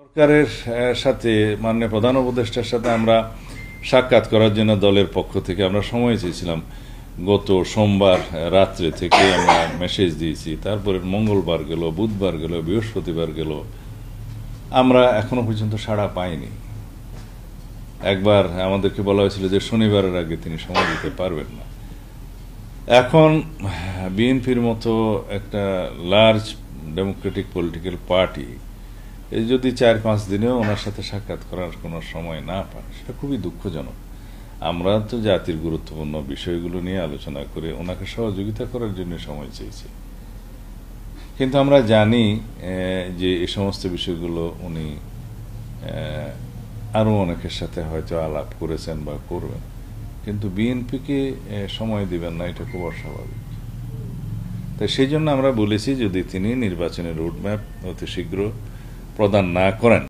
সরকারের সাথে মাননীয় প্রধান উপদেষ্টার সাথে আমরা সাক্ষাৎ করার জন্য দলের পক্ষ থেকে আমরা সময় চেয়েছিলাম। গত সোমবার রাত্রে থেকে আমরা মেসেজ দিয়েছি, তারপরে মঙ্গলবার গেল, বুধবার গেল, বৃহস্পতিবার গেল, আমরা এখনো পর্যন্ত সাড়া পাইনি। একবার আমাদেরকে বলা হয়েছিল যে শনিবারের আগে তিনি সময় দিতে পারবেন না। এখন বিএনপির মতো একটা লার্জ ডেমোক্রেটিক পলিটিক্যাল পার্টি যদি 4-5 দিনেও ওনার সাথে সাক্ষাৎ করার কোনো সময় না পান, সেটা খুবই দুঃখজনক। আমরা তো জাতির গুরুত্বপূর্ণ বিষয়গুলো নিয়ে আলোচনা করে ওনাকে সহযোগিতা করার জন্য সময় চেয়েছি, কিন্তু আমরা জানি যে এই সমস্ত বিষয়গুলো উনি আরো অনেকের সাথে হয়তো আলাপ করেছেন বা করবেন, কিন্তু বিএনপিকে সময় দিবেন না, এটা খুব অস্বাভাবিক। তাই সেই জন্য আমরা বলেছি যদি তিনি নির্বাচনের রোডম্যাপ অতি শীঘ্র প্রদান না করেন